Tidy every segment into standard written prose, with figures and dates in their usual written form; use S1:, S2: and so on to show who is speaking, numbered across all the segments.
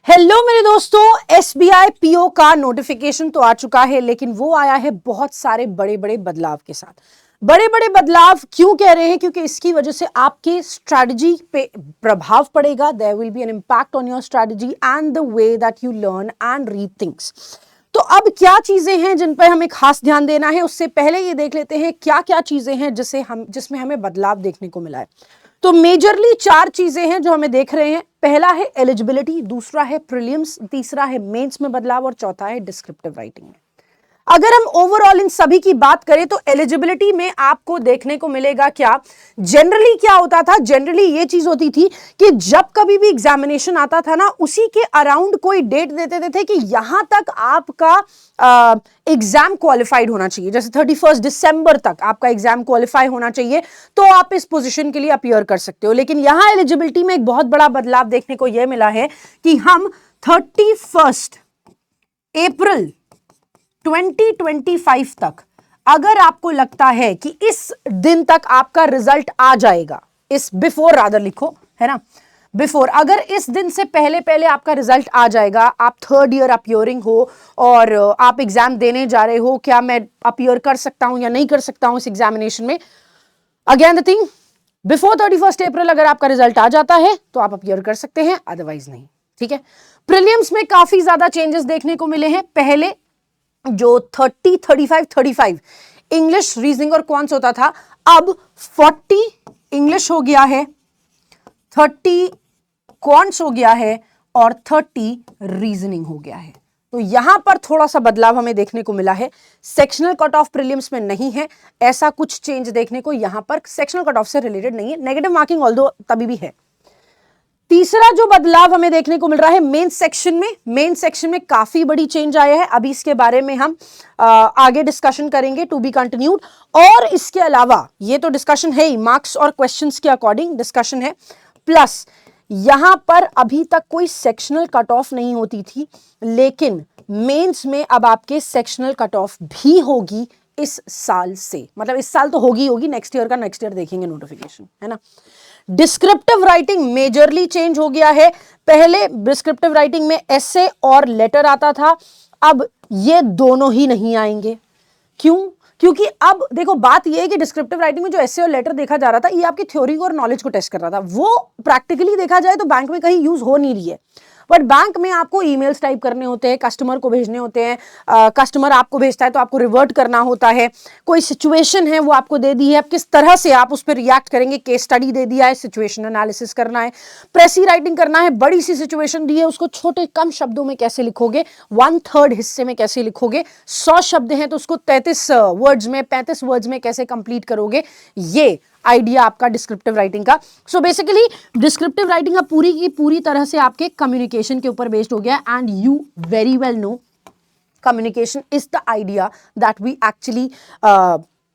S1: Hello मेरे दोस्तों, SBI PO का नोटिफिकेशन तो आ चुका है, लेकिन वो आया है बहुत सारे बड़े बड़े बदलाव के साथ। बड़े बड़े बदलाव क्यों कह रहे हैं? क्योंकि इसकी वजह से आपके स्ट्रैटेजी पे प्रभाव पड़ेगा। There will be an impact on your strategy and the way that you learn and read things. तो अब क्या चीजें हैं जिन पर हमें खास ध्यान देना है? उससे पहले ये देख लेते हैं क्या क्या चीजें हैं जिसमें हमें बदलाव देखने को मिला है। तो मेजरली 4 चीजें हैं जो हमें देख रहे हैं। पहला है एलिजिबिलिटी, दूसरा है प्रीलिम्स, तीसरा है मेंस में बदलाव और चौथा है डिस्क्रिप्टिव राइटिंग में। अगर हम ओवरऑल इन सभी की बात करें तो एलिजिबिलिटी में आपको देखने को मिलेगा क्या, जनरली क्या होता था, जनरली ये चीज होती थी कि जब कभी भी एग्जामिनेशन आता था ना, उसी के अराउंड कोई डेट देते थे कि यहां तक आपका एग्जाम क्वालिफाइड होना चाहिए। जैसे 31 दिसंबर तक आपका एग्जाम क्वालिफाई होना चाहिए तो आप इस पोजीशन के लिए अपीयर कर सकते हो। लेकिन यहां एलिजिबिलिटी में एक बहुत बड़ा बदलाव देखने को यह मिला है कि हम 31 अप्रैल 2025 तक अगर आपको लगता है कि इस दिन तक आपका रिजल्ट आ जाएगा, इस बिफोर रादर लिखो, है ना, बिफोर, अगर इस दिन से पहले पहले आपका रिजल्ट आ जाएगा, आप 3rd ईयर अपीयरिंग हो और आप एग्जाम देने जा रहे हो, क्या मैं अपीयर कर सकता हूं या नहीं कर सकता हूं इस एग्जामिनेशन में? अगेन द थिंग, बिफोर 31 अप्रैल अगर आपका रिजल्ट आ जाता है तो आप अपीयर कर सकते हैं, अदरवाइज नहीं। ठीक है। प्रीलिम्स में काफी ज्यादा चेंजेस देखने को मिले हैं। पहले जो 30, 35, 35 इंग्लिश, रीजनिंग और क्वांट्स होता था, अब 40 इंग्लिश हो गया है, 30 क्वांट्स हो गया है और 30 रीजनिंग हो गया है। तो यहां पर थोड़ा सा बदलाव हमें देखने को मिला है। सेक्शनल कट ऑफ प्रीलिम्स में नहीं है, ऐसा कुछ चेंज देखने को यहां पर सेक्शनल कट ऑफ से रिलेटेड नहीं है। नेगेटिव मार्किंग ऑल्दो तभी भी है। तीसरा जो बदलाव हमें देखने को मिल रहा है मेन सेक्शन में, मेन सेक्शन में काफी बड़ी चेंज आया है। अभी इसके बारे में हम आगे डिस्कशन करेंगे, टू बी कंटिन्यूड। और इसके अलावा ये तो डिस्कशन है ही, मार्क्स और क्वेश्चंस के अकॉर्डिंग डिस्कशन है, प्लस यहां पर अभी तक कोई सेक्शनल कट ऑफ नहीं होती थी, लेकिन मेंस में अब आपके सेक्शनल कट ऑफ भी होगी इस साल से। मतलब इस साल तो होगी, नेक्स्ट ईयर का नेक्स्ट ईयर देखेंगे नोटिफिकेशन, है ना। डिस्क्रिप्टिव राइटिंग मेजरली चेंज हो गया है। पहले डिस्क्रिप्टिव राइटिंग में एसे और लेटर आता था, अब ये दोनों ही नहीं आएंगे। क्यों? क्योंकि अब देखो, बात ये है कि डिस्क्रिप्टिव राइटिंग में जो एसे और लेटर देखा जा रहा था, ये आपकी थ्योरी और नॉलेज को टेस्ट कर रहा था। वो प्रैक्टिकली देखा जाए तो बैंक में कहीं यूज हो नहीं रही है। बट बैंक में आपको ईमेल्स टाइप करने होते हैं, कस्टमर को भेजने होते हैं, कस्टमर आपको भेजता है तो आपको रिवर्ट करना होता है। कोई सिचुएशन है वो आपको दे दी है, अब किस तरह से आप उस पर रिएक्ट करेंगे, केस स्टडी दे दिया है, सिचुएशन एनालिसिस करना है, प्रेसी राइटिंग करना है, बड़ी सी सिचुएशन दी है, उसको छोटे कम शब्दों में कैसे लिखोगे, 1/3 हिस्से में कैसे लिखोगे, 100 शब्द हैं तो उसको 33 वर्ड्स में, 35 वर्ड्स में कैसे कंप्लीट करोगे, ये आइडिया आपका डिस्क्रिप्टिव राइटिंग का। सो बेसिकली डिस्क्रिप्टिव राइटिंग अब पूरी की पूरी तरह से आपके कम्युनिकेशन के ऊपर बेस्ड हो गया and you very well know communication is the idea that we actually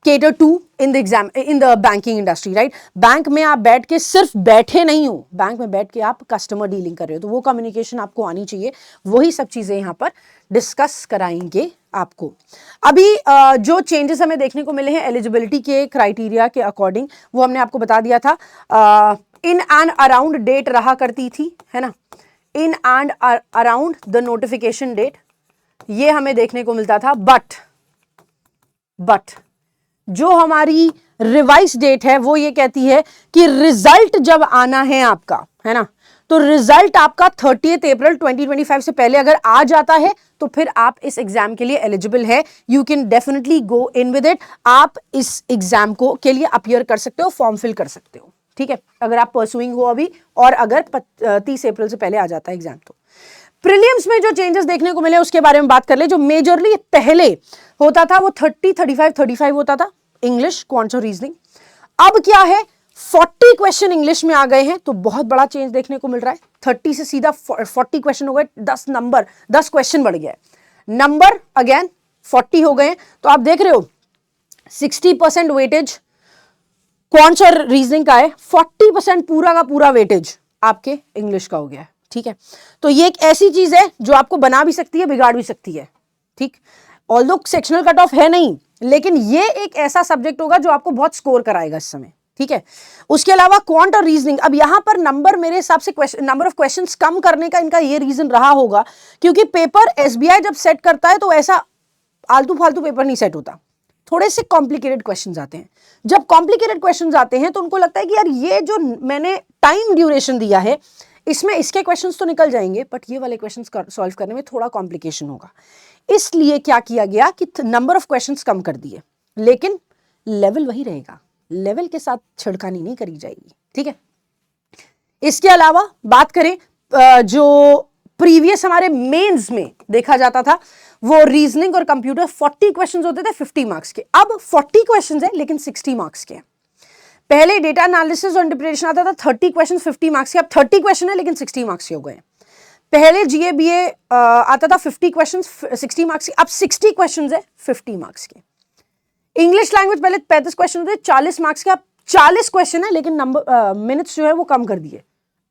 S1: cater to in the banking industry, right? Bank में आप बैठ के सिर्फ बैठे नहीं हो, बैंक में बैठ के आप कस्टमर डीलिंग कर रहे हो, तो वो कम्युनिकेशन आपको आनी चाहिए। वही सब चीजें यहाँ पर डिस्कस कराएंगे आपको। अभी जो चेंजेस हमें देखने को मिले हैं एलिजिबिलिटी के क्राइटेरिया के अकॉर्डिंग, वो हमने आपको बता दिया था। इन एंड अराउंड डेट रहा करती थी, है ना, in and around the notification date, ये हमें देखने को मिलता था। बट जो हमारी रिवाइज डेट है वो ये कहती है कि रिजल्ट जब आना है आपका, है ना, तो रिजल्ट आपका 30 अप्रैल 2025 से पहले अगर आ जाता है तो फिर आप इस एग्जाम के लिए एलिजिबल है। You can definitely go in with it. आप इस एग्जाम को के लिए अपीयर कर सकते हो, फॉर्म फिल कर सकते हो, ठीक है, अगर आप परसुइंग हो अभी, और अगर 30 अप्रैल से पहले आ जाता है एग्जाम तो। प्रीलिम्स में जो चेंजेस देखने को मिले उसके बारे में बात कर ले। जो मेजरली पहले होता था वो 30, 35 होता था, इंग्लिश, क्वांट्स और रीजनिंग। अब क्या है, 40 क्वेश्चन इंग्लिश में आ गए हैं, तो बहुत बड़ा चेंज देखने को मिल रहा है। 30 से सीधा 40 क्वेश्चन हो गए, 10 क्वेश्चन बढ़ गया है, नंबर अगेन 40 हो गए। तो आप देख रहे हो 60% वेटेज क्वांट्स और रीजनिंग का है, 40% पूरा का पूरा वेटेज आपके इंग्लिश का हो गया है, ठीक है। तो ये एक ऐसी चीज है जो आपको बना भी सकती है, बिगाड़ भी सकती है, ठीक। ऑल्दो सेक्शनल कट ऑफ है नहीं, लेकिन ये एक ऐसा सब्जेक्ट होगा जो आपको बहुत स्कोर कराएगा इस समय, ठीक है। उसके अलावा क्वांट और रीजनिंग, अब यहां पर नंबर मेरे हिसाब से नंबर ऑफ क्वेश्चंस कम करने का इनका ये रीजन रहा होगा क्योंकि पेपर एसबीआई जब सेट करता है तो ऐसा आलतू फालतू पेपर नहीं सेट होता, थोड़े से कॉम्प्लिकेटेड क्वेश्चंस आते हैं। जब कॉम्प्लिकेटेड क्वेश्चंस आते हैं तो उनको लगता है कि यार ये जो मैंने टाइम ड्यूरेशन दिया है इसमें इसके क्वेश्चंस तो निकल जाएंगे बट ये वाले क्वेश्चंस सॉल्व करने में थोड़ा कॉम्प्लिकेशन होगा, इसलिए क्या किया गया कि नंबर ऑफ क्वेश्चंस कम कर दिए, लेकिन लेवल वही रहेगा, लेवल के साथ छिड़खानी नहीं करी जाएगी, ठीक है। इसके अलावा बात करें जो प्रीवियस हमारे मेंस में देखा जाता था वो रीजनिंग और कंप्यूटर 40 क्वेश्चंस होते थे 50 मार्क्स के, अब 40 क्वेश्चंस है लेकिन 60 मार्क्स के। पहले डेटा एनालिसिस और इंटरप्रिटेशन आता था 30 क्वेश्चन 50 मार्क्स के, अब 30 क्वेश्चन है लेकिन 60 मार्क्स के हो गए। पहले जीए बीए आता था 50 क्वेश्चन 60 मार्क्स के, अब 60 क्वेश्चन है 50 मार्क्स के। इंग्लिश लैंग्वेज पहले 35 क्वेश्चन होते 40 मार्क्स के, अब 40 क्वेश्चन है लेकिन नंबर मिनट्स जो है वो कम कर दिए,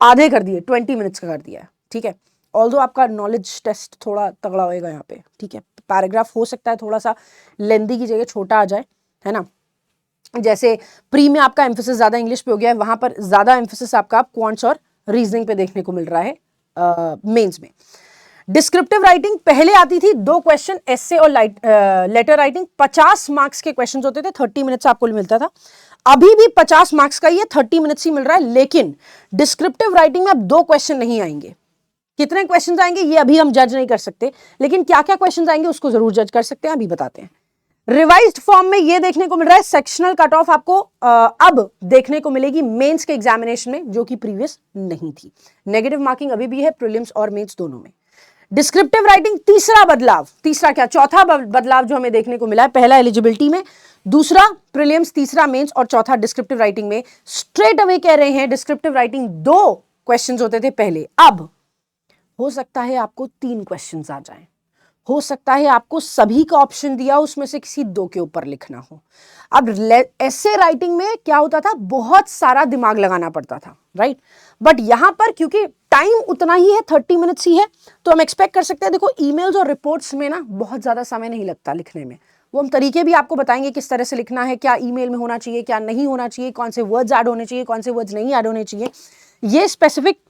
S1: आधे कर दिए, 20 मिनट्स का कर दिया है, ठीक है। ऑल्दो आपका नॉलेज टेस्ट थोड़ा तगड़ा होएगा यहाँ पे, ठीक है। पैराग्राफ हो सकता है थोड़ा सा लेंदी की जगह छोटा आ जाए, है ना। जैसे प्री में आपका एम्फेसिस ज्यादा इंग्लिश पे हो गया है, वहां पर ज्यादा एम्फेसिस आपका क्वांट्स और रीजनिंग पे देखने को मिल रहा है मेंस में। डिस्क्रिप्टिव राइटिंग पहले आती थी 2 क्वेश्चन एस्से और लेटर राइटिंग, 50 मार्क्स के क्वेश्चन होते थे, 30 मिनट्स आपको मिलता था। अभी भी 50 मार्क्स का ही है, 30 मिनट्स ही मिल रहा है, लेकिन डिस्क्रिप्टिव राइटिंग में अब 2 क्वेश्चन नहीं आएंगे। कितने क्वेश्चन आएंगे ये अभी हम जज नहीं कर सकते, लेकिन क्या क्या क्वेश्चन आएंगे उसको जरूर जज कर सकते हैं, अभी बताते हैं। रिवाइज्ड फॉर्म में ये देखने को मिल रहा है सेक्शनल कट ऑफ आपको अब देखने को मिलेगी मेंस के एग्जामिनेशन में, जो कि प्रीवियस नहीं थी। नेगेटिव मार्किंग अभी भी है प्रीलिम्स और मेंस दोनों में। डिस्क्रिप्टिव राइटिंग तीसरा बदलाव, तीसरा क्या चौथा बदलाव जो हमें देखने को मिला है, पहला एलिजिबिलिटी में, दूसरा प्रीलिम्स, तीसरा मेंस और चौथा डिस्क्रिप्टिव राइटिंग में। स्ट्रेट अवे कह रहे हैं डिस्क्रिप्टिव राइटिंग 2 क्वेश्चंस होते थे पहले, अब हो सकता है आपको 3 क्वेश्चंस आ जाएं, हो सकता है आपको सभी का ऑप्शन दिया उसमें से किसी 2 के ऊपर लिखना हो। अब एसे राइटिंग में क्या होता था, बहुत सारा दिमाग लगाना पड़ता था, राइट। बट यहां पर क्योंकि टाइम उतना ही है, 30 मिनट्स ही है, तो हम एक्सपेक्ट कर सकते हैं, देखो ईमेल्स और रिपोर्ट्स में ना बहुत ज्यादा समय नहीं लगता लिखने में, वो हम तरीके भी आपको बताएंगे किस तरह से लिखना है, क्या ईमेल में होना चाहिए, क्या नहीं होना चाहिए, कौन से वर्ड्स ऐड होने चाहिए, कौन से वर्ड्स नहीं ऐड होने चाहिए। ये स्पेसिफिक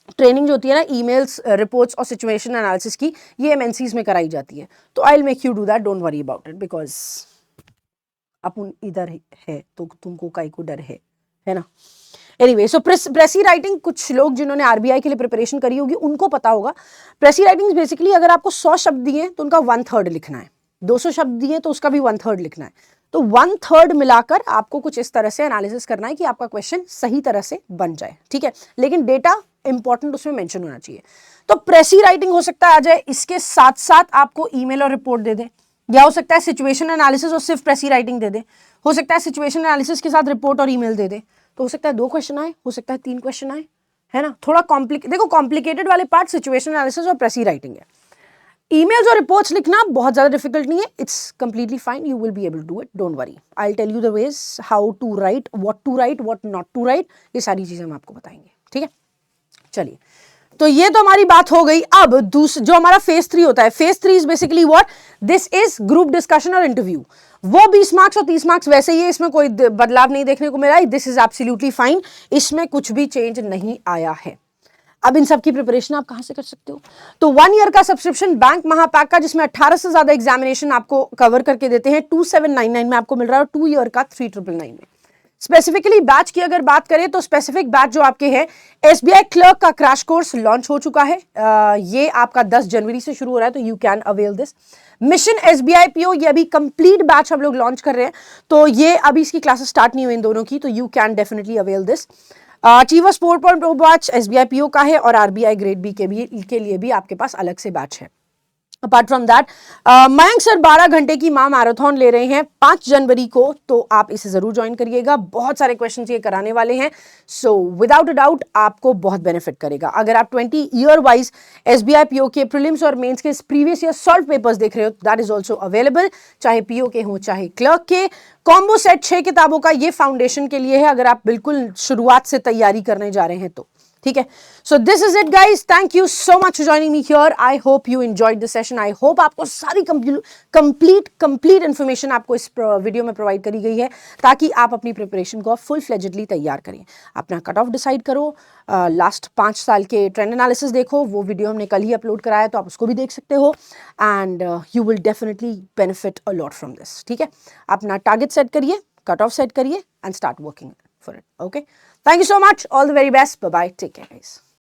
S1: ट्रेनिंग जो होती है ना ईमेल्स, रिपोर्ट्स और सिचुएशन एनालिसिस की, ये एमएनसीज में कराई जाती है। तो I will make you do that, don't worry about it, because अपन इधर है तो तुमको काई को डर है ना। एनीवे, सो प्रेसी राइटिंग, कुछ लोग जिन्होंने आरबीआई के लिए प्रिपरेशन करी होगी उनको पता होगा। प्रेसी राइटिंग बेसिकली अगर आपको 100 शब्द दिए तो उनका 1/3 लिखना है, 200 शब्द दिए तो उसका भी 1/3 लिखना है, तो 1/3 मिलाकर आपको कुछ इस तरह से एनालिसिस करना है कि आपका क्वेश्चन सही तरह से बन जाए, ठीक है। लेकिन डेटा इंपॉर्टेंट उसमें मेंशन होना चाहिए। तो प्रेसी राइटिंग हो सकता है आ जाए, इसके साथ साथ आपको ईमेल और रिपोर्ट दे दे, या हो सकता है सिचुएशन एनालिसिस और सिर्फ प्रेसी राइटिंग दे दे, हो सकता है सिचुएशन एनालिसिस के साथ रिपोर्ट और ईमेल दे दे, तो हो सकता है 2 क्वेश्चन आए, हो सकता है 3 क्वेश्चन आए, है ना। थोड़ा देखो कॉम्प्लिकेटेड वाले पार्ट सिचुएशन एनालिसिस और प्रेसी राइटिंग है। ईमेल्स और रिपोर्ट्स लिखना बहुत ज्यादा डिफिकल्ट नहीं है, it's completely fine, you will be able to do it, don't worry. I will tell you the ways how to write, what not to write, ये सारी चीजें हम आपको बताएंगे, ठीक है। चलिए, तो ये तो हमारी बात हो गई। अब जो हमारा फेज 3 होता है, phase 3 is basically what, this is group discussion और इंटरव्यू। वो 20 मार्क्स और 30 मार्क्स वैसे ही है, इसमें कोई बदलाव नहीं देखने को मिला है, दिस इज एब्सोल्युटली फाइन, इसमें कुछ भी चेंज नहीं आया है। अब इन सब की प्रिपरेशन आप कहां से कर सकते हो, तो 1 ईयर का सब्सक्रिप्शन बैंक महापैक का, जिसमें 18 से ज्यादा एग्जामिनेशन आपको कवर करके देते हैं, 2799 में आपको मिल रहा है, और 2 ईयर का 3999 में। स्पेसिफिकली बैच की अगर बात करें तो स्पेसिफिक बैच जो आपके हैं, एसबीआई क्लर्क का क्रैश कोर्स लॉन्च हो चुका है, ये आपका 10 जनवरी से शुरू हो रहा है, तो you can avail this. Mission SBI PO, ये अभी कंप्लीट बैच हम लोग लॉन्च कर रहे हैं, तो ये अभी इसकी क्लासेस स्टार्ट नहीं हुई इन दोनों की, तो you can definitely avail this. Achievers 4.0 batch SBI PO का है, और आरबीआई ग्रेड बी के लिए भी आपके पास अलग से बैच है। Apart from that, Mayank sir 12 घंटे की माँ मैराथन ले रहे हैं 5 जनवरी को, तो आप इसे जरूर ज्वाइन करिएगा, बहुत सारे क्वेश्चंस ये कराने वाले हैं, सो विदाउट अ डाउट आपको बहुत बेनिफिट करेगा। अगर आप 20 ईयर वाइज एसबीआई पीओ के प्रीलिम्स और मेंस के प्रीवियस ईयर सॉल्व पेपर्स देख रहे हो, दैट इज ऑल्सो अवेलेबल, चाहे पीओ के हो चाहे क्लर्क के। कॉम्बो सेट 6 किताबों का ये फाउंडेशन के लिए है, अगर आप बिल्कुल शुरुआत से तैयारी करने जा रहे हैं तो, ठीक है. So this is it guys. Thank you so much for joining me here. I hope you enjoyed the session. I hope आपको सारी कंप्लीट इन्फॉर्मेशन आपको इस वीडियो में प्रोवाइड करी गई है ताकि आप अपनी प्रिपरेशन को फुल फ्लेजेडली तैयार करें. अपना कट ऑफ डिसाइड करो. लास्ट 5 साल के ट्रेंड एनालिसिस देखो, वो वीडियो हमने कल ही अपलोड कराया तो आप उसको भी देख सकते हो. And you will definitely benefit a lot from this. ठीक है. अपना टारगेट सेट करिए, कट ऑफ सेट करिए and start working for it. Okay. Thank you so much. All the very best. Bye-bye. Take care, guys.